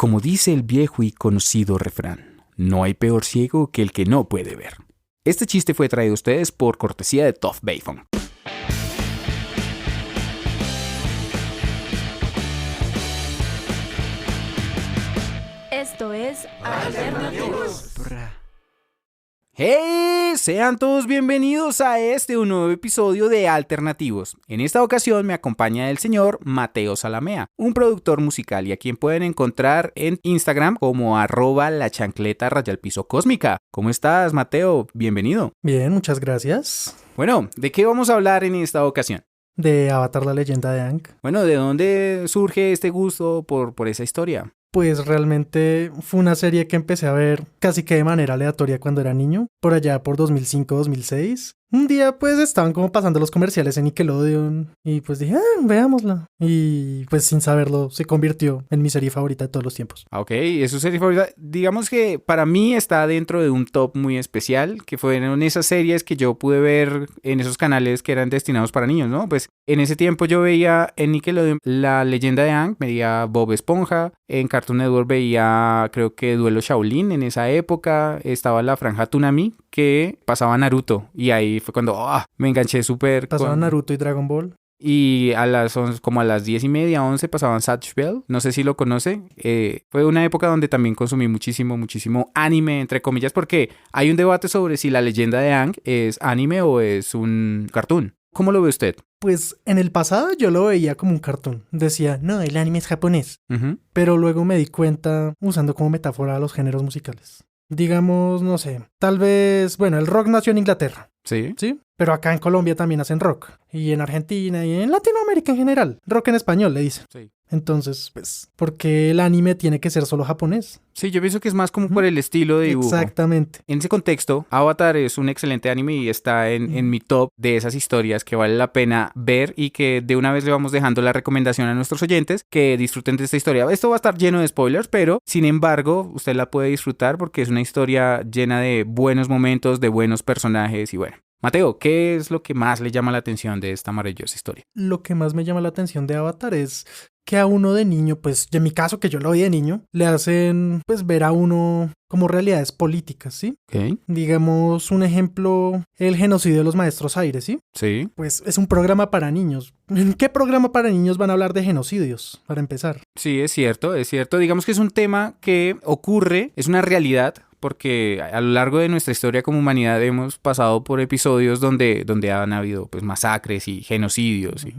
Como dice el viejo y conocido refrán, no hay peor ciego que el que no puede ver. Este chiste fue traído a ustedes por cortesía de Tough Bayfon. Esto es Alternativos. ¡Hey! Sean todos bienvenidos a un nuevo episodio de Alternativos. En esta ocasión me acompaña el señor Mateo Salamea, un productor musical y a quien pueden encontrar en Instagram como @lachancleta_cósmica. ¿Cómo estás, Mateo? Bienvenido. Bien, muchas gracias. Bueno, ¿de qué vamos a hablar en esta ocasión? De Avatar, la leyenda de Aang. Bueno, ¿de dónde surge este gusto por esa historia? Pues realmente fue una serie que empecé a ver casi que de manera aleatoria cuando era niño, por allá por 2005-2006. Un día pues estaban como pasando los comerciales en Nickelodeon y pues dije, veámosla. Y pues sin saberlo se convirtió en mi serie favorita de todos los tiempos. Ok, ¿es su serie favorita? Digamos que para mí está dentro de un top muy especial, que fueron esas series que yo pude ver en esos canales que eran destinados para niños, ¿no? Pues en ese tiempo yo veía en Nickelodeon La Leyenda de Aang, veía Bob Esponja, en Cartoon Network veía creo que Duelo Shaolin en esa época, estaba la franja Toonami que pasaba Naruto y ahí fue cuando me enganché súper. Pasaban Naruto y Dragon Ball. Y como a las 10:30, 11 pasaban Zatch Bell. No sé si lo conoce. Fue una época donde también consumí muchísimo anime, entre comillas, porque hay un debate sobre si La Leyenda de Aang es anime o es un cartoon. ¿Cómo lo ve usted? Pues en el pasado yo lo veía como un cartoon. Decía, no, el anime es japonés. Uh-huh. Pero luego me di cuenta usando como metáfora los géneros musicales. Digamos, no sé, tal vez, bueno, el rock nació en Inglaterra. Sí. Sí, pero acá en Colombia también hacen rock. Y en Argentina y en Latinoamérica en general. Rock en español, le dicen. Sí. Entonces, pues, ¿por qué el anime tiene que ser solo japonés? Sí, yo pienso que es más como por el estilo de dibujo. Exactamente. En ese contexto, Avatar es un excelente anime y está en mi top de esas historias que vale la pena ver y que de una vez le vamos dejando la recomendación a nuestros oyentes que disfruten de esta historia. Esto va a estar lleno de spoilers, pero sin embargo, usted la puede disfrutar porque es una historia llena de buenos momentos, de buenos personajes y bueno. Mateo, ¿qué es lo que más le llama la atención de esta maravillosa historia? Lo que más me llama la atención de Avatar es que a uno de niño, pues en mi caso que yo lo vi de niño, le hacen pues ver a uno como realidades políticas, ¿sí? Okay. Digamos un ejemplo, el genocidio de los maestros aires, ¿sí? Sí. Pues es un programa para niños. ¿En qué programa para niños van a hablar de genocidios, para empezar? Sí, es cierto. Digamos que es un tema que ocurre, es una realidad. Porque a lo largo de nuestra historia como humanidad hemos pasado por episodios donde han habido pues masacres y genocidios y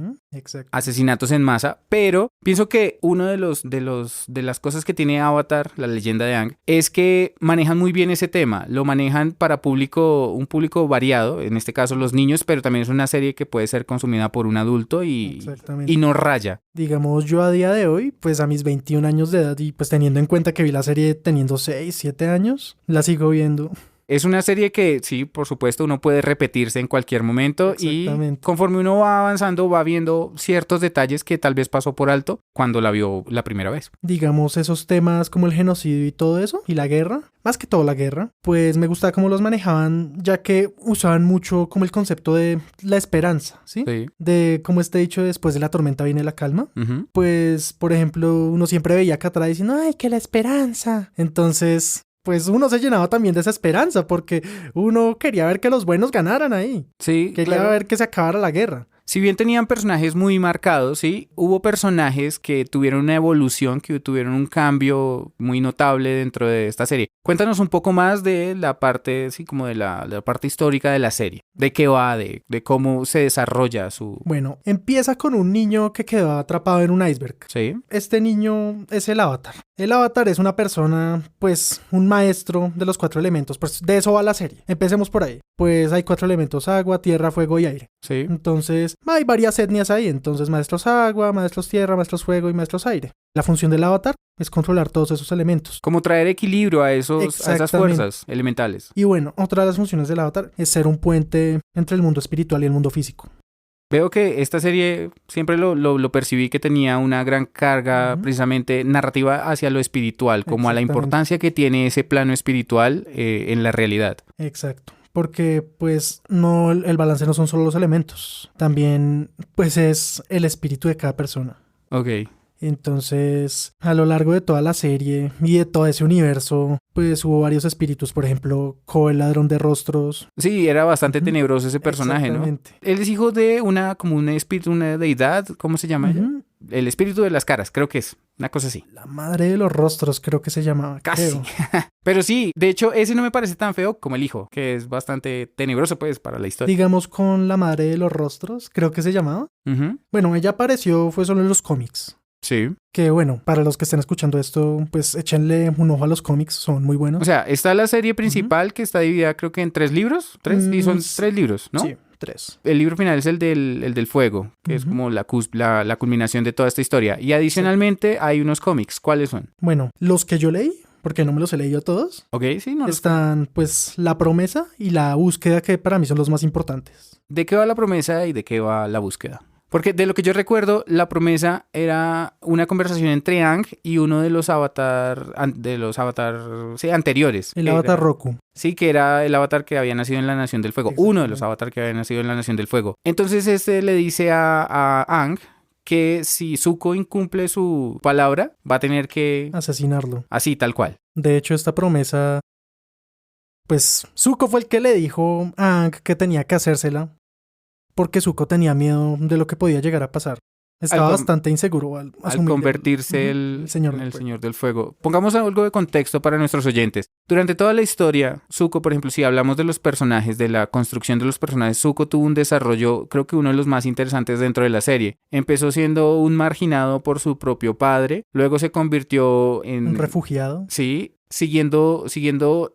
asesinatos en masa, pero pienso que uno de las cosas que tiene Avatar, la leyenda de Aang, es que manejan muy bien ese tema, lo manejan para un público variado, en este caso los niños, pero también es una serie que puede ser consumida por un adulto y no raya. Digamos, yo a día de hoy, pues a mis 21 años de edad y pues teniendo en cuenta que vi la serie teniendo 6, 7 años, la sigo viendo. Es una serie que, sí, por supuesto, uno puede repetirse en cualquier momento y conforme uno va avanzando va viendo ciertos detalles que tal vez pasó por alto cuando la vio la primera vez. Digamos, esos temas como el genocidio y todo eso, y la guerra, más que todo la guerra, pues me gustaba cómo los manejaban, ya que usaban mucho como el concepto de la esperanza, ¿sí? Sí. De como este dicho, después de la tormenta viene la calma. Uh-huh. Pues, por ejemplo, uno siempre veía acá atrás diciendo, ¡ay, que la esperanza! Entonces, pues uno se llenaba también de esa esperanza porque uno quería ver que los buenos ganaran ahí. Sí, quería claro. ver que se acabara la guerra. Si bien tenían personajes muy marcados, sí, hubo personajes que tuvieron una evolución, que tuvieron un cambio muy notable dentro de esta serie. Cuéntanos un poco más de la parte, sí, como de la parte histórica de la serie. ¿De qué va? De cómo se desarrolla su... Bueno, empieza con un niño que quedó atrapado en un iceberg. Sí. Este niño es el Avatar. El Avatar es una persona, pues, un maestro de los 4 elementos. Pues de eso va la serie. Empecemos por ahí. Pues hay 4 elementos: agua, tierra, fuego y aire. Sí. Entonces, hay varias etnias ahí. Entonces, maestros agua, maestros tierra, maestros fuego y maestros aire. La función del Avatar es controlar todos esos elementos. Como traer equilibrio a esas fuerzas elementales. Y bueno, otra de las funciones del Avatar es ser un puente entre el mundo espiritual y el mundo físico. Veo que esta serie siempre lo percibí que tenía una gran carga precisamente narrativa hacia lo espiritual, como a la importancia que tiene ese plano espiritual en la realidad. Exacto. Porque pues no, el balance no son solo los elementos, también pues es el espíritu de cada persona. Ok. Entonces, a lo largo de toda la serie y de todo ese universo, pues hubo varios espíritus. Por ejemplo, Ko, el ladrón de rostros. Sí, era bastante tenebroso ese personaje, ¿no? Exactamente. Él es hijo de como un espíritu, una deidad, ¿cómo se llama ella? Ujú. El espíritu de las caras, creo que es, una cosa así. La madre de los rostros, creo que se llamaba. Casi. creo. Pero sí, de hecho, ese no me parece tan feo como el hijo, que es bastante tenebroso, pues, para la historia. Digamos con la madre de los rostros, creo que se llamaba. Ujú. Bueno, ella apareció, fue solo en los cómics. Sí. Que bueno, para los que estén escuchando esto, pues échenle un ojo a los cómics, son muy buenos. O sea, está la serie principal que está dividida creo que en 3 libros. Y son 3 libros, ¿no? Sí, 3. El libro final es el del fuego, que es Ujú. como la culminación de toda esta historia. Y adicionalmente hay unos cómics. ¿Cuáles son? Bueno, los que yo leí, porque no me los he leído todos, Ok, sí, no. están pues La Promesa y La Búsqueda, que para mí son los más importantes. ¿De qué va la promesa y de qué va la búsqueda? Porque de lo que yo recuerdo, la promesa era una conversación entre Aang y uno de los avatar, sí, anteriores. El que Avatar era- Roku. Sí, que era el avatar que había nacido en la Nación del Fuego. Uno de los avatar que había nacido en la Nación del Fuego. Entonces este le dice a Aang que si Zuko incumple su palabra, va a tener que... Asesinarlo. Así, tal cual. De hecho, esta promesa, pues Zuko fue el que le dijo a Aang que tenía que hacérsela, porque Zuko tenía miedo de lo que podía llegar a pasar. Estaba Al com- bastante inseguro al Al asumir convertirse el señor en del el fuego. Señor del Fuego. Pongamos algo de contexto para nuestros oyentes. Durante toda la historia, Zuko, por ejemplo, si hablamos de los personajes, de la construcción de los personajes, Zuko tuvo un desarrollo, creo que uno de los más interesantes dentro de la serie. Empezó siendo un marginado por su propio padre, luego se convirtió en... Un refugiado. Sí, siguiendo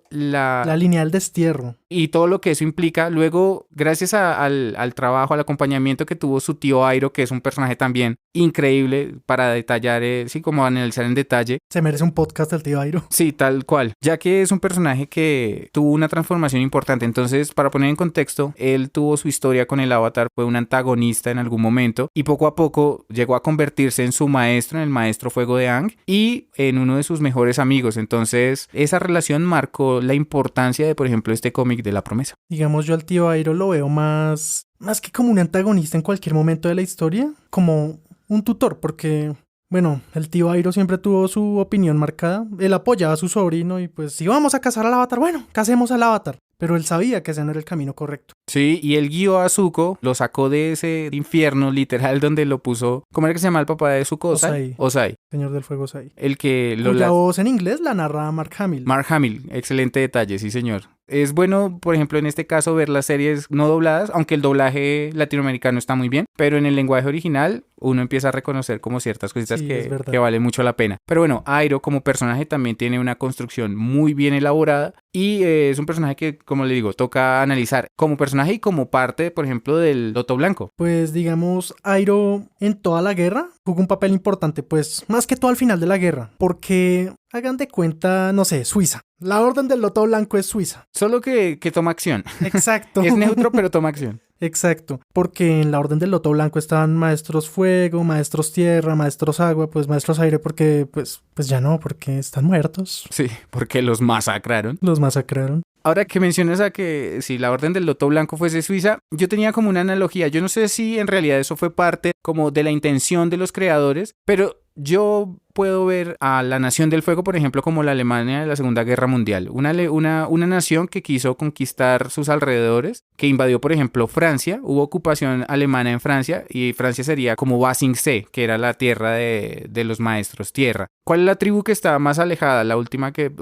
La línea del destierro. y todo lo que eso implica. Luego, gracias al trabajo, al acompañamiento que tuvo su tío Airo, que es un personaje también increíble para detallar, sí, como analizar en detalle. Se merece un podcast del tío Airo. Sí, tal cual. Ya que es un personaje que tuvo una transformación importante. Entonces, para poner en contexto, él tuvo su historia con el Avatar, fue un antagonista en algún momento y poco a poco llegó a convertirse en su maestro, en el maestro fuego de Aang y en uno de sus mejores amigos. Entonces, esa relación marcó la importancia de, por ejemplo, este cómic de la promesa. Digamos, yo al tío Airo lo veo más que como un antagonista en cualquier momento de la historia, como un tutor, porque, bueno, el tío Airo siempre tuvo su opinión marcada. Él apoyaba a su sobrino y pues, si vamos a cazar al Avatar, bueno, casemos al Avatar. Pero él sabía que ese no era el camino correcto. Sí, y él guió a Zuko, lo sacó de ese infierno literal donde lo puso. ¿Cómo era que se llama el papá de Zuko? Osai. Osai. Señor del Fuego Sai. El que lo Cuya voz en inglés la narra Mark Hamill. Mark Hamill, excelente detalle, sí señor. Es bueno, por ejemplo, en este caso ver las series no dobladas, aunque el doblaje latinoamericano está muy bien, pero en el lenguaje original uno empieza a reconocer como ciertas cositas Sí, es verdad. que vale mucho la pena. Pero bueno, Airo como personaje también tiene una construcción muy bien elaborada y es un personaje que, como le digo, toca analizar como personaje y como parte, por ejemplo, del Loto Blanco. Pues digamos, Airo en toda la guerra jugó un papel importante, pues más que todo al final de la guerra, porque hagan de cuenta, no sé, Suiza. La Orden del Loto Blanco es Suiza. Solo que toma acción. Exacto. Es neutro, pero toma acción. Exacto, porque en la Orden del Loto Blanco estaban maestros fuego, maestros tierra, maestros agua, pues maestros aire, porque pues ya no, porque están muertos. Sí, porque los masacraron. Los masacraron. Ahora que mencionas a que si la Orden del Loto Blanco fuese Suiza, yo tenía como una analogía. Yo no sé si en realidad eso fue parte como de la intención de los creadores, pero yo puedo ver a la Nación del Fuego, por ejemplo, como la Alemania de la Segunda Guerra Mundial. Una nación que quiso conquistar sus alrededores, que invadió, por ejemplo, Francia. Hubo ocupación alemana en Francia y Francia sería como Basingse, que era la tierra de los maestros tierra. ¿Cuál es la tribu que está más alejada?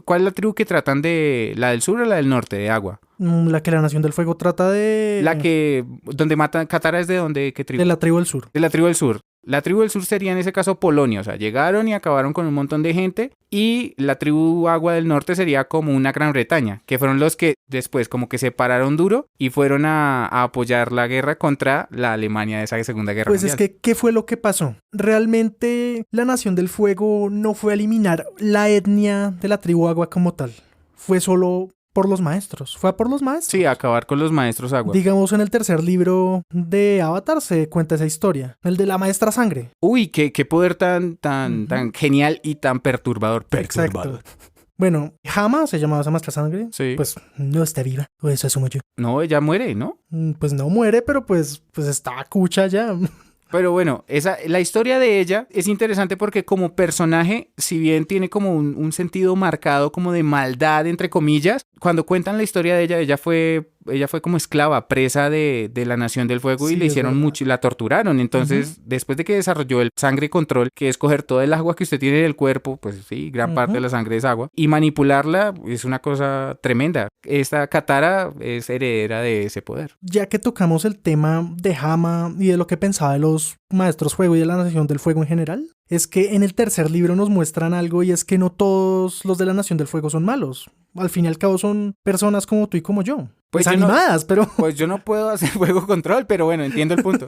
¿Cuál es la tribu que tratan de la del sur o la del norte de agua? La que la Nación del Fuego trata de... La que donde matan Katara es de donde ¿qué tribu? De la tribu del sur. De la tribu del sur. La tribu del sur sería en ese caso Polonia, o sea, llegaron y acabaron con un montón de gente y la tribu agua del norte sería como una Gran Bretaña, que fueron los que después como que se pararon duro y fueron a apoyar la guerra contra la Alemania de esa Segunda Guerra Pues Mundial. es que, ¿qué fue lo que pasó? Realmente la Nación del Fuego no fue a eliminar la etnia de la tribu agua como tal. Fue solo por los maestros. Fue a por los maestros. Sí, acabar con los maestros agua. Digamos, en el tercer libro de Avatar se cuenta esa historia. El de la maestra sangre. Uy, qué poder tan genial y tan perturbador. Exacto. Bueno, Hama se llamaba esa maestra sangre. Sí. Pues no está viva. O eso asumo yo. No, ella muere, ¿no? Pues no muere, pero pues está cucha ya. Pero bueno, la historia de ella es interesante porque como personaje, si bien tiene como un sentido marcado como de maldad, entre comillas, cuando cuentan la historia de ella fue como esclava, presa de la Nación del Fuego y Sí, le es hicieron verdad. mucho y la torturaron. Entonces, después de que desarrolló el sangre control, que es coger todo el agua que usted tiene en el cuerpo, pues sí, gran parte de la sangre es agua, y manipularla es una cosa tremenda. Esta Katara es heredera de ese poder. Ya que tocamos el tema de Hama y de lo que pensaba de los maestros fuego y de la Nación del Fuego en general, es que en el tercer libro nos muestran algo y es que no todos los de la Nación del Fuego son malos. Al fin y al cabo son personas como tú y como yo. Pues yo no- animadas, pero... Pues yo no puedo hacer fuego control, pero bueno, entiendo el punto.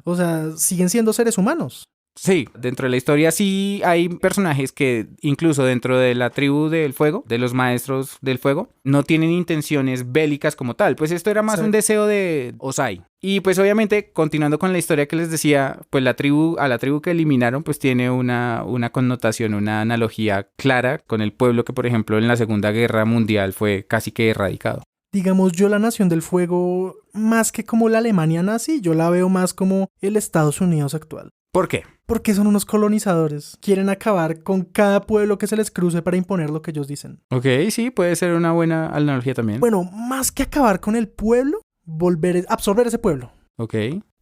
O sea, siguen siendo seres humanos. Sí, dentro de la historia sí hay personajes que incluso dentro de la tribu del fuego, de los maestros del fuego, no tienen intenciones bélicas como tal. Pues esto era más un deseo de Ozai. Y pues obviamente, continuando con la historia que les decía, pues a la tribu que eliminaron pues tiene una connotación, una analogía clara con el pueblo que por ejemplo en la Segunda Guerra Mundial fue casi que erradicado. Digamos, yo la Nación del Fuego, más que como la Alemania nazi, yo la veo más como el Estados Unidos actual. ¿Por qué? Porque son unos colonizadores. Quieren acabar con cada pueblo que se les cruce para imponer lo que ellos dicen. Ok, sí, puede ser una buena analogía también. Bueno, más que acabar con el pueblo, absorber ese pueblo. Ok.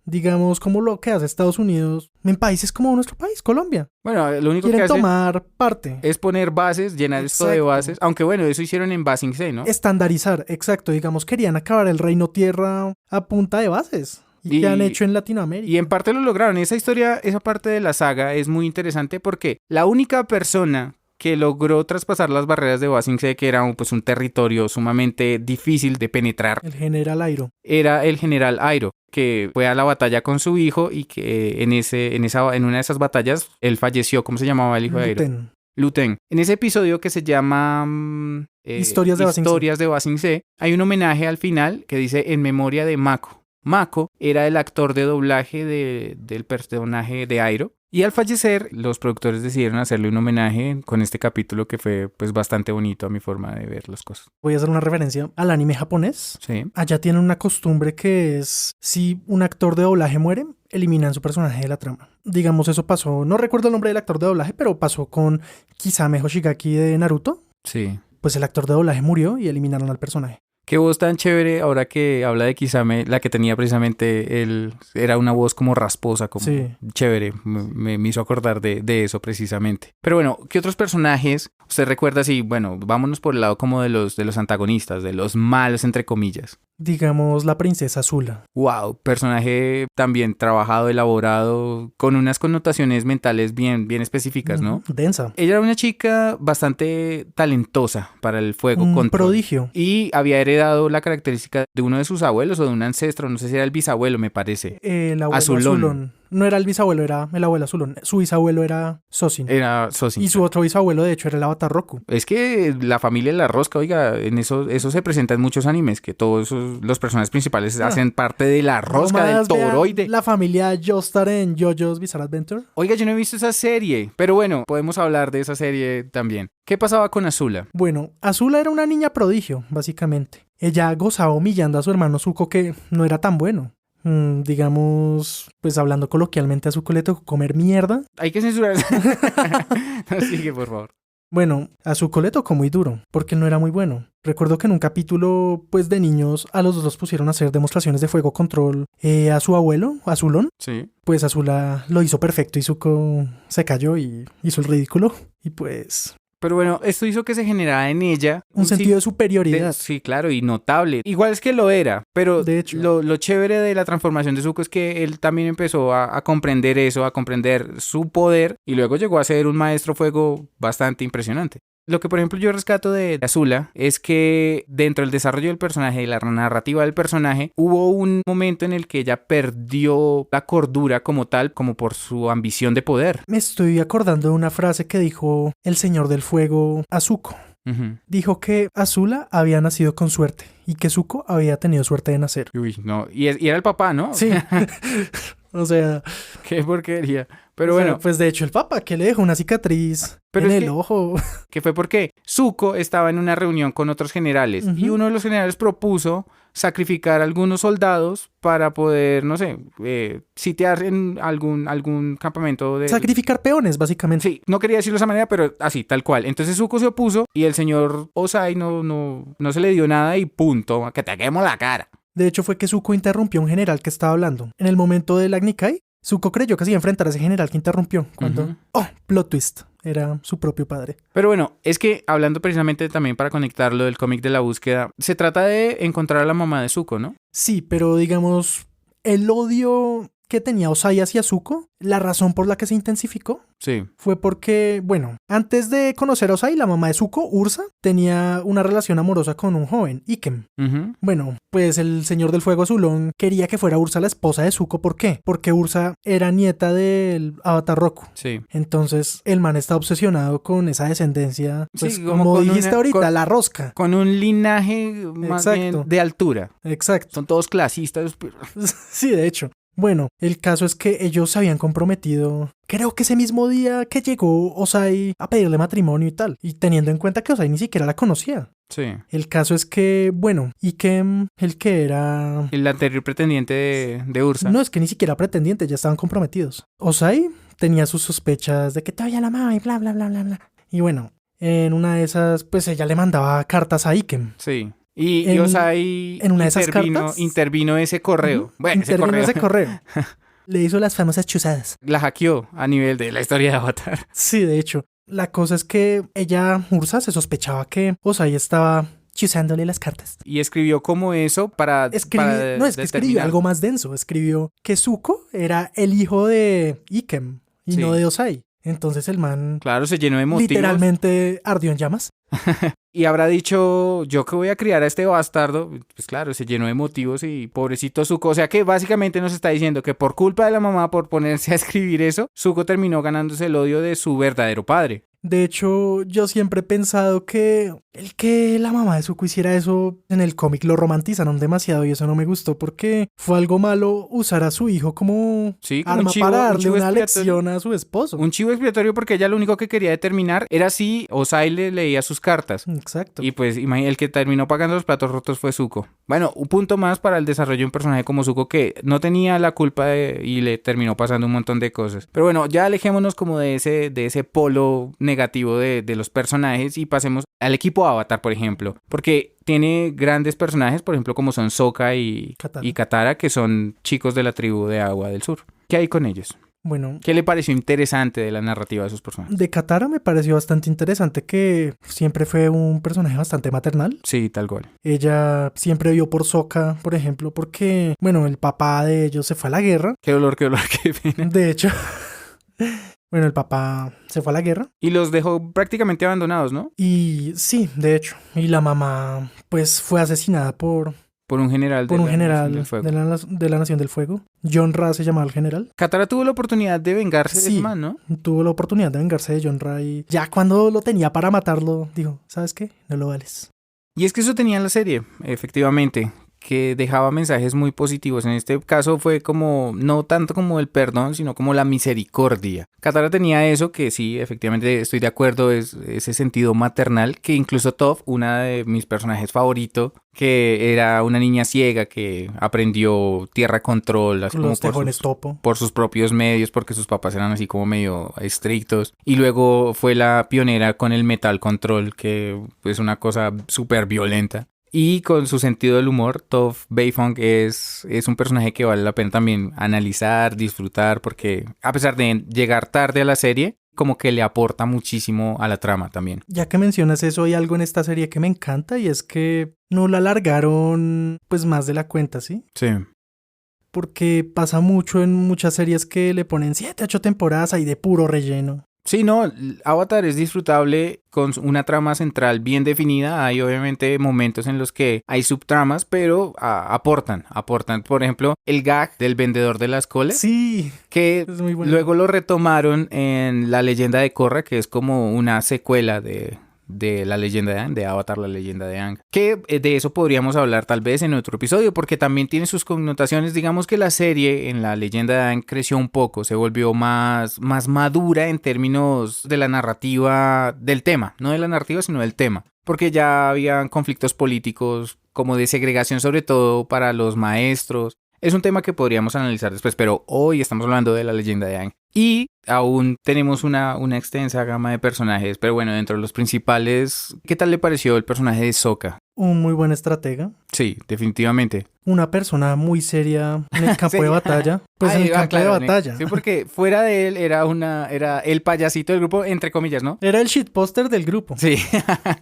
Digamos, como lo que hace Estados Unidos en países como nuestro país, Colombia. Bueno, lo único que Quieren hace tomar parte. es poner bases, llenar esto de Exacto. bases. Aunque bueno, eso hicieron en Ba Sing Se, ¿no? Estandarizar, exacto. Digamos, querían acabar el reino tierra a punta de bases. Y que han hecho en Latinoamérica. Y en parte lo lograron. Esa historia, esa parte de la saga es muy interesante porque la única persona que logró traspasar las barreras de Ba Sing Se, que era pues un territorio sumamente difícil de penetrar, El general Airo. era el general Airo, que fue a la batalla con su hijo y que en una de esas batallas él falleció. ¿Cómo se llamaba el hijo de Airo? Luten. Luten. En ese episodio que se llama Historias de Ba Sing Se. Historias de Ba Sing Se, hay un homenaje al final que dice en memoria de Mako. Mako era el actor de doblaje del personaje de Airo. Y al fallecer, los productores decidieron hacerle un homenaje con este capítulo que fue pues bastante bonito a mi forma de ver las cosas. Voy a hacer una referencia al anime japonés. Sí. Allá tienen una costumbre que es, si un actor de doblaje muere, eliminan su personaje de la trama. Digamos, eso pasó, no recuerdo el nombre del actor de doblaje, pero pasó con Kisame Hoshigaki de Naruto. Sí. Pues el actor de doblaje murió y eliminaron al personaje. Qué voz tan chévere, ahora que habla de Kisame, la que tenía precisamente era una voz como rasposa, como Sí. chévere, me hizo acordar de eso precisamente. Pero bueno, ¿qué otros personajes usted recuerda? Sí, bueno, vámonos por el lado como de los antagonistas, de los malos entre comillas. Digamos, la princesa Azula. Wow, personaje también trabajado, elaborado, con unas connotaciones mentales bien específicas, ¿no? Densa. Ella era una chica bastante talentosa para el fuego Un control. prodigio. Y había heredado la característica de uno de sus abuelos o de un ancestro, no sé si era el bisabuelo, me parece. El abuelo Azulón. Azulón. No era el bisabuelo, era el abuelo Azulón. Su bisabuelo era Sosin. Era Sosin. Y su otro bisabuelo, de hecho, era el Avatar Roku. Es que la familia de la rosca, oiga, en eso se presenta en muchos animes, que todos los personajes principales hacen parte de la rosca, del Nomás vean toroide. La familia Joestar en JoJo's Bizarre Adventure. Oiga, yo no he visto esa serie, pero bueno, podemos hablar de esa serie también. ¿Qué pasaba con Azula? Bueno, Azula era una niña prodigio, básicamente. Ella gozaba humillando a su hermano Zuko, que no era tan bueno. Digamos, pues hablando coloquialmente, a Zuko le tocó comer mierda. Hay que censurar. No, sigue, por favor. Bueno, a Zuko le tocó muy duro, porque él no era muy bueno. Recuerdo que en un capítulo, pues de niños, a los dos los pusieron a hacer demostraciones de fuego control a su abuelo, Azulón. Sí. Pues Azula lo hizo perfecto y Zuko se cayó y hizo el ridículo. Y pues... Pero bueno, esto hizo que se generara en ella un sentido de superioridad. Sí, claro, y notable. Igual es que lo era, pero De hecho. lo chévere de la transformación de Zuko es que él también empezó a comprender eso, a comprender su poder, y luego llegó a ser un maestro fuego bastante impresionante. Lo que, por ejemplo, yo rescato de Azula es que dentro del desarrollo del personaje, de la narrativa del personaje, hubo un momento en el que ella perdió la cordura como tal, como por su ambición de poder. Me estoy acordando de una frase que dijo el Señor del Fuego a Zuko. Uh-huh. Dijo que Azula había nacido con suerte y que Zuko había tenido suerte de nacer. Uy, no. Y era el papá, ¿no? Sí. O sea, Qué porquería. Pero O sea, bueno, pues de hecho el papá que le dejó una cicatriz Pero en es el que- ojo. que fue porque Zuko estaba en una reunión con otros generales y Ujú. uno de los generales propuso sacrificar a algunos soldados para poder, no sé, sitiar en algún campamento de... Sacrificar peones, básicamente. Sí, no quería decirlo de esa manera, pero así, tal cual. Entonces Zuko se opuso y el señor Ozai no se le dio nada y punto, que te quemo la cara. De hecho, fue que Zuko interrumpió a un general que estaba hablando. En el momento del Agni Kai, Zuko creyó que se iba a enfrentar a ese general que interrumpió. Cuando, Ujú. ¡oh! Plot twist. Era su propio padre. Pero bueno, es que hablando precisamente también para conectarlo del cómic de la búsqueda, se trata de encontrar a la mamá de Zuko, ¿no? Sí, pero digamos, el odio que tenía Ozai hacia Zuko, la razón por la que se intensificó Sí. fue porque, bueno, antes de conocer a Ozai, la mamá de Zuko, Ursa, tenía una relación amorosa con un joven, Ikem. Ujú. Bueno, pues el Señor del Fuego Azulón quería que fuera Ursa la esposa de Zuko. ¿Por qué? Porque Ursa era nieta del Avatar Roku. Sí. Entonces, el man está obsesionado con esa descendencia, pues Sí, como como con dijiste una- ahorita, con- la rosca. Con un linaje más Exacto. bien de altura. Exacto. Son todos clasistas. Pero... Sí, de hecho. Bueno, el caso es que ellos se habían comprometido, creo que ese mismo día que llegó Ozai a pedirle matrimonio y tal, y teniendo en cuenta que Ozai ni siquiera la conocía. Sí. El caso es que, bueno, Ikem, el que era... El anterior pretendiente de Ursa. No, es que ni siquiera pretendientes, ya estaban comprometidos. Ozai tenía sus sospechas de que todavía la amaba y bla, bla, bla, bla, bla. Y bueno, en una de esas, pues ella le mandaba cartas a Ikem. Sí. Y En- Ozai en una de esas cartas- intervino ese correo. Ujú. Bueno, ese Intervino correo. ese correo. Le hizo las famosas chuzadas. La hackeó a nivel de la historia de Avatar. Sí, de hecho. La cosa es que ella, Ursa, se sospechaba que Ozai estaba chuzándole las cartas. Y escribió como eso para... para No, es que escribió determinar- algo más denso. Escribió que Zuko era el hijo de Ikem y Sí. no de Ozai. Entonces el man Claro, se llenó de motivos. literalmente ardió en llamas. Y habrá dicho, yo que voy a criar a este bastardo. Pues claro, se llenó de motivos y pobrecito Zuko. O sea que básicamente nos está diciendo que por culpa de la mamá, por ponerse a escribir eso, Zuko terminó ganándose el odio de su verdadero padre. De hecho, yo siempre he pensado que el que la mamá de Zuko hiciera eso en el cómic lo romantizaron demasiado y eso no me gustó porque fue algo malo usar a su hijo como Sí, como arma un chivo- para un darle chivo una expiatorio. lección a su esposo. Un chivo expiatorio porque ella lo único que quería determinar era si Ozai le leía sus cartas. Exacto. Y pues el que terminó pagando los platos rotos fue Zuko. Bueno, un punto más para el desarrollo de un personaje como Zuko que no tenía la culpa y le terminó pasando un montón de cosas. Pero bueno, ya alejémonos como de ese polo negativo de los personajes y pasemos al equipo Avatar, por ejemplo. Porque tiene grandes personajes, por ejemplo, como son Sokka y Katara, que son chicos de la tribu de Agua del Sur. ¿Qué hay con ellos? Bueno, ¿Qué le pareció interesante de la narrativa de esos personajes? de Katara me pareció bastante interesante que siempre fue un personaje bastante maternal. Sí, tal cual. Ella siempre vio por Sokka, por ejemplo, porque, bueno, el papá de ellos se fue a la guerra. Qué dolor, qué pena. De hecho, bueno, el papá se fue a la guerra. Y los dejó prácticamente abandonados, ¿no? Y sí, de hecho. Y la mamá, pues, fue asesinada por Por un general un la general Nación del Fuego. de la Nación del Fuego. John Ra se llamaba el general. Katara tuvo la oportunidad de vengarse de Sí. ese man, ¿no? Tuvo la oportunidad de vengarse de John Ra y ya cuando lo tenía para matarlo, dijo, ¿sabes qué? No lo vales. Y es que eso tenía la serie, efectivamente, que dejaba mensajes muy positivos. En este caso fue como, no tanto como el perdón, sino como la misericordia. Katara tenía eso que sí, efectivamente estoy de acuerdo, es ese sentido maternal que incluso Toph, una de mis personajes favoritos, que era una niña ciega que aprendió tierra control, así como Los tejones topo. por sus propios medios, porque sus papás eran así como medio estrictos. Y luego fue la pionera con el metal control, que es una cosa súper violenta. Y con su sentido del humor, Toph Beifong es un personaje que vale la pena también analizar, disfrutar, porque a pesar de llegar tarde a la serie, como que le aporta muchísimo a la trama también. Ya que mencionas eso, hay algo en esta serie que me encanta y es que no la alargaron pues más de la cuenta, ¿sí? Sí. Porque pasa mucho en muchas series que le ponen 7, 8 temporadas ahí de puro relleno. Sí, no, Avatar es disfrutable con una trama central bien definida. Hay obviamente momentos en los que hay subtramas, pero aportan. Por ejemplo, el gag del vendedor de las colas, Sí, que es muy bueno. luego lo retomaron en La leyenda de Korra, que es como una secuela de de la leyenda de Aang, de Avatar, la leyenda de Aang. Que de eso podríamos hablar tal vez en otro episodio, porque también tiene sus connotaciones. Digamos que la serie en la leyenda de Aang creció un poco, se volvió más madura en términos de la narrativa del tema, no de la narrativa sino del tema, porque ya habían conflictos políticos como de segregación, sobre todo para los maestros. Es un tema que podríamos analizar después, pero hoy estamos hablando de la leyenda de Aang. Y aún tenemos una extensa gama de personajes, pero bueno, dentro de los principales, ¿qué tal le pareció el personaje de Sokka? Un muy buen estratega. Sí, definitivamente. Una persona muy seria en el campo Sí. de batalla. Pues en el campo claro, de batalla. Sí, porque fuera de él era el payasito del grupo, entre comillas, ¿no? Era el shitposter del grupo. Sí,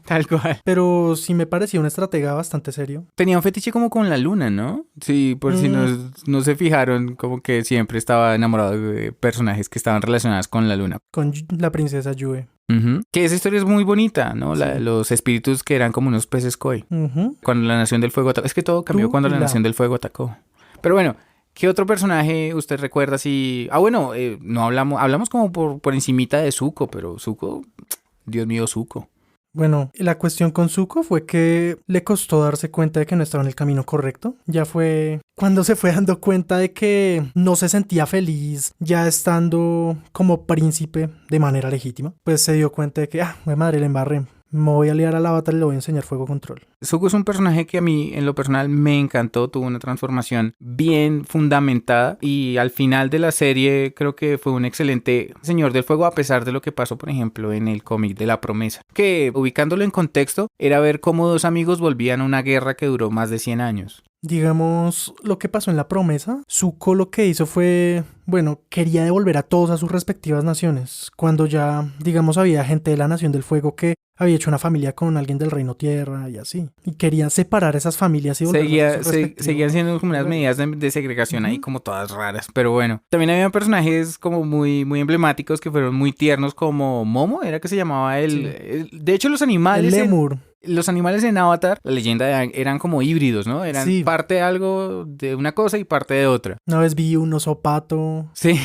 tal cual. Pero sí me parecía un estratega bastante serio. Tenía un fetiche como con la luna, ¿no? Sí, por si no se fijaron, como que siempre estaba enamorado de personajes que estaban relacionados con la luna. Con la princesa Yue. Ujú. Que esa historia es muy bonita, ¿no? La de los espíritus que eran como unos peces koi. Ujú. Cuando la Nación del Fuego atacó. Es que todo cambió cuando la Nación del Fuego atacó. Pero bueno, ¿qué otro personaje usted recuerda así? Bueno, no hablamos como por encimita de Zuko, pero Zuko, Dios mío, Zuko. Bueno, la cuestión con Zuko fue que le costó darse cuenta de que no estaba en el camino correcto. Ya fue cuando se fue dando cuenta de que no se sentía feliz ya estando como príncipe de manera legítima. Pues se dio cuenta de que, madre, le embarré. Me voy a liar al Avatar y le voy a enseñar fuego control. Zuko es un personaje que a mí, en lo personal, me encantó. Tuvo una transformación bien fundamentada. Y al final de la serie, creo que fue un excelente Señor del Fuego, a pesar de lo que pasó, por ejemplo, en el cómic de La Promesa. Que, ubicándolo en contexto, era ver cómo dos amigos volvían a una guerra que duró más de 100 años. Digamos, lo que pasó en La Promesa, Zuko lo que hizo fue, quería devolver a todos a sus respectivas naciones. Cuando ya, digamos, había gente de la Nación del Fuego que había hecho una familia con alguien del Reino Tierra y así. Y quería separar esas familias y volverlas a sus respectivos. Seguían siendo como unas medidas de segregación ahí como todas raras. Pero bueno, también había personajes como muy, muy emblemáticos que fueron muy tiernos, como Momo, era que se llamaba de hecho, los animales... El lemur. Los animales en Avatar, la leyenda de Aang, eran como híbridos, ¿no? Eran parte de algo, de una cosa y parte de otra. Una vez vi un oso pato. Sí.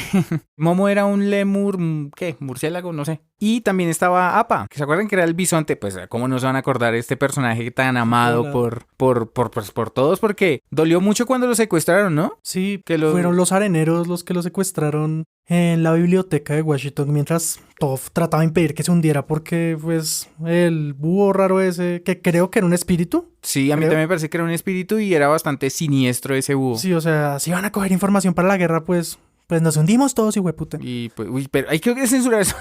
Momo era un lemur, ¿qué? Murciélago, no sé. Y también estaba Appa, que se acuerdan que era el bisonte. Pues, ¿cómo no se van a acordar este personaje tan amado por todos? Porque dolió mucho cuando lo secuestraron, ¿no? Sí, fueron los areneros los que lo secuestraron en la biblioteca de Washington mientras Toph trataba de impedir que se hundiera porque, pues, el búho raro ese, que creo que era un espíritu. Sí, a mí también me parece que era un espíritu y era bastante siniestro ese búho. Sí, o sea, si van a coger información para la guerra, pues nos hundimos todos, hijueputa. Y pues, pero hay que censurar eso.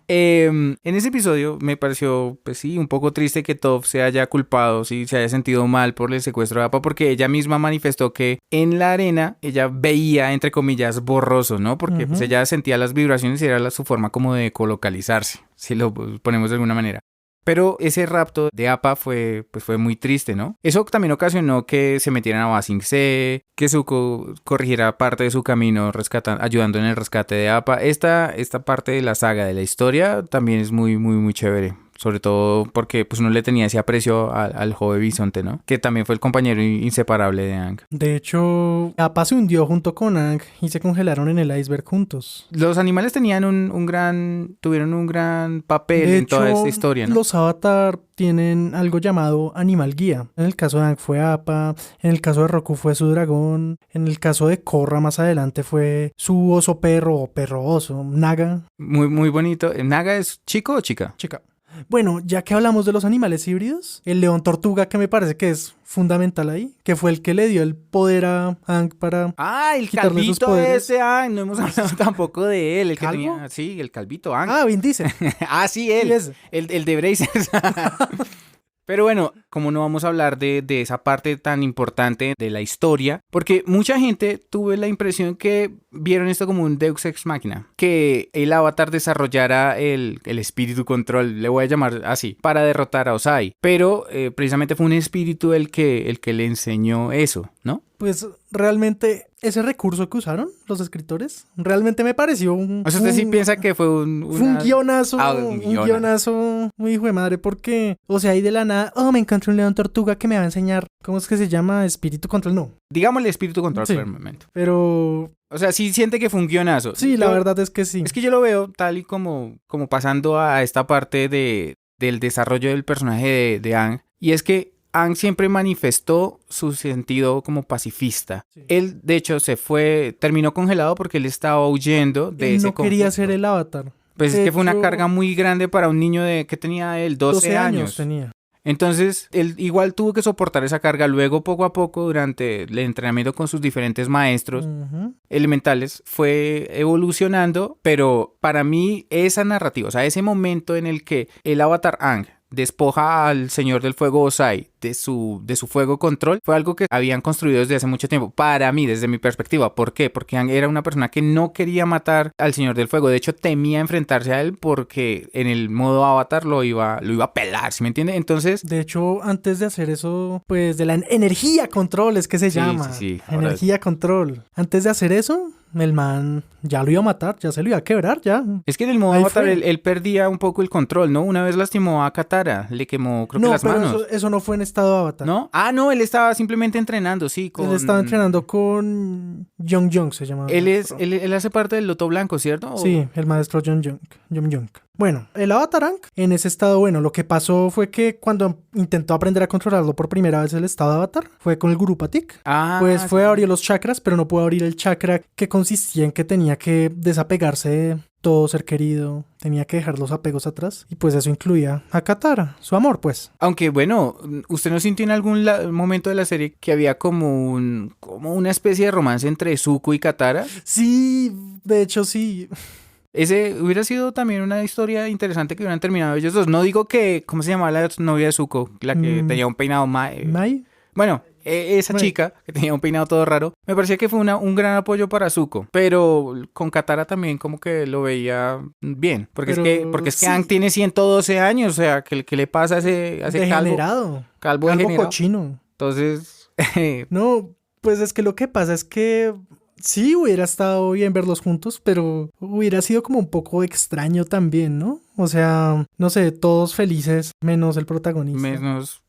En ese episodio me pareció, pues sí, un poco triste que Toph se haya culpado, sí, se haya sentido mal por el secuestro de Appa, porque ella misma manifestó que en la arena ella veía, entre comillas, borroso, ¿no? Porque pues ella sentía las vibraciones y era su forma como de colocalizarse, si lo ponemos de alguna manera. Pero ese rapto de Appa fue muy triste, ¿no? Eso también ocasionó que se metieran a Ba Sing Se, que Zuko corrigiera parte de su camino ayudando en el rescate de Appa. Esta parte de la saga, de la historia, también es muy, muy, muy chévere. Sobre todo porque pues uno le tenía ese aprecio al joven bisonte, ¿no? Que también fue el compañero inseparable de Aang. De hecho, Appa se hundió junto con Aang y se congelaron en el iceberg juntos. Los animales tuvieron un gran papel en toda esta historia, ¿no? Los Avatar tienen algo llamado animal guía. En el caso de Aang fue Appa, en el caso de Roku fue su dragón, en el caso de Korra más adelante fue su oso perro o perro oso, Naga. Muy, muy bonito. ¿Naga es chico o chica? Chica. Bueno, ya que hablamos de los animales híbridos, el león tortuga, que me parece que es fundamental ahí, que fue el que le dio el poder a Aang para el quitarle sus calvito poderes. ese Aang, no hemos hablado tampoco de él, el que ¿Calvo? tenía, sí, el calvito Aang. Vin Diesel. Sí, él, Sí, el de Brazers. Pero bueno, como no vamos a hablar de esa parte tan importante de la historia, porque mucha gente tuvo la impresión que vieron esto como un Deus Ex Machina, que el Avatar desarrollara el espíritu control, le voy a llamar así, para derrotar a Ozai, pero precisamente fue un espíritu el que le enseñó eso, ¿no? Pues realmente ese recurso que usaron los escritores, realmente me pareció O sea, usted sí piensa que fue un guionazo, un un guionazo muy hijo de madre, porque, o sea, ahí de la nada, me encuentre un león tortuga que me va a enseñar, ¿cómo es que se llama? Espíritu control, no. Digámosle espíritu control Sí. por el momento. Pero O sea, sí siente que fue un guionazo. sí, la Yo- verdad es que sí. Es que yo lo veo tal y como pasando a esta parte del desarrollo del personaje de Aang. Y es que Aang siempre manifestó su sentido como pacifista. Sí. Él, de hecho, terminó congelado porque él estaba huyendo de Él ese no quería conflicto. ser el avatar. Pues es De que fue una hecho, carga muy grande para un niño que tenía él 12 años. tenía. Entonces, él igual tuvo que soportar esa carga. Luego, poco a poco, durante el entrenamiento con sus diferentes maestros Ujú. elementales, fue evolucionando. Pero para mí, esa narrativa, o sea, ese momento en el que el avatar Aang despoja al Señor del Fuego Osai de su fuego control, fue algo que habían construido desde hace mucho tiempo. Para mí, desde mi perspectiva. ¿Por qué? Porque Aang era una persona que no quería matar al Señor del Fuego. De hecho, temía enfrentarse a él porque en el modo avatar lo iba a pelar, ¿sí me entiende? Entonces, De hecho, antes de hacer eso, pues de la energía control es que se Sí, llama. sí, sí. Ahora- Energía control. Antes de hacer eso, el man ya lo iba a matar, ya se lo iba a quebrar, ya. es que en el modo Ahí avatar fue. él perdía un poco el control, ¿no? Una vez lastimó a Katara, le quemó, creo que No, las pero manos. eso no fue en estado avatar. ¿No? Ah, no, él estaba simplemente entrenando, sí, Él estaba entrenando con Jong, se llama. Él hace parte del Loto Blanco, ¿cierto? Sí, el maestro Jong. Bueno, el Avatar Aang, en ese estado, bueno, lo que pasó fue que cuando intentó aprender a controlarlo por primera vez el estado Avatar, fue con el Guru Patik. Ah, Pues fue sí. a abrir los chakras, pero no pudo abrir el chakra que consistía en que tenía que desapegarse de todo ser querido, tenía que dejar los apegos atrás, y pues eso incluía a Katara, su amor, pues. Aunque bueno, ¿usted no sintió en algún momento de la serie que había como una especie de romance entre Zuko y Katara? Sí, de hecho sí. Ese hubiera sido también una historia interesante que hubieran terminado ellos dos. No digo que, ¿cómo se llamaba la novia de Zuko? La que tenía un peinado Mai, Bueno, esa Bueno. chica que tenía un peinado todo raro, me parecía que fue un gran apoyo para Zuko, pero con Katara también como que lo veía bien, porque Pero es que sí. Aang tiene 112 años, o sea, ¿qué le pasa a ese calvo degenerado, calvo algo degenerado? cochino. Entonces, No, pues es que lo que pasa es que sí hubiera estado bien verlos juntos, pero hubiera sido como un poco extraño también, ¿no? O sea, no sé, todos felices, menos el protagonista.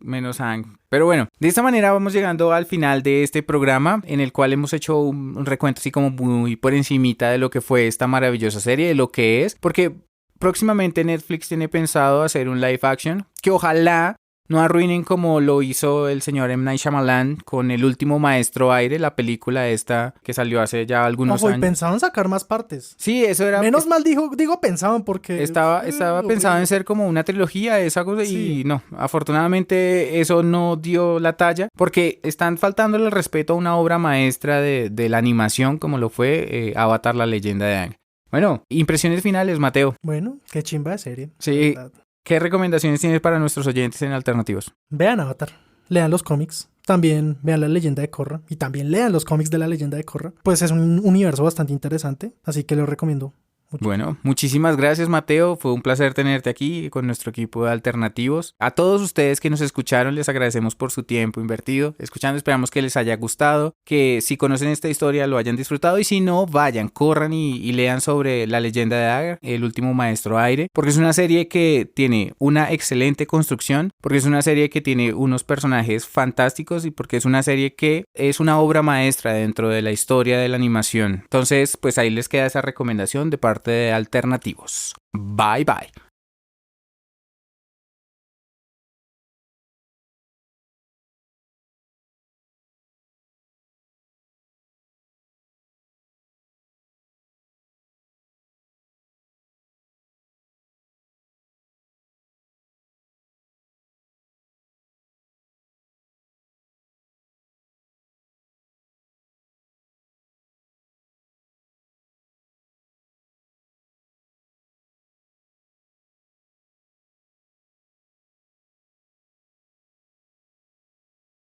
menos Aang. Pero bueno, de esta manera vamos llegando al final de este programa en el cual hemos hecho un recuento así como muy por encimita de lo que fue esta maravillosa serie, de lo que es, porque próximamente Netflix tiene pensado hacer un live action que ojalá no arruinen como lo hizo el señor M. Night Shyamalan con El Último Maestro Aire, la película esta que salió hace ya algunos Ojo, y años. pensaban sacar más partes. Sí, eso era... Menos mal digo pensaban porque... Estaba pensado en ser como una trilogía, esa cosa, Sí. y no, afortunadamente eso no dio la talla, porque están faltándole el respeto a una obra maestra de la animación como lo fue Avatar, la leyenda de Aang. Bueno, impresiones finales, Mateo. Bueno, qué chimba de serie. Sí. la verdad. ¿Qué recomendaciones tienes para nuestros oyentes en Alternativos? Vean Avatar, lean los cómics, también vean la leyenda de Korra y también lean los cómics de la leyenda de Korra. Pues es un universo bastante interesante, así que lo recomiendo. Bueno, muchísimas gracias, Mateo. Fue un placer tenerte aquí con nuestro equipo de Alternativos. A todos ustedes que nos escucharon, les agradecemos por su tiempo invertido. Escuchando, esperamos que les haya gustado, que si conocen esta historia lo hayan disfrutado y si no, vayan, corran y lean sobre la leyenda de Aang, El Último Maestro Aire, porque es una serie que tiene una excelente construcción, porque es una serie que tiene unos personajes fantásticos y porque es una serie que es una obra maestra dentro de la historia de la animación. Entonces, pues ahí les queda esa recomendación de parte de Alternativos. Bye bye.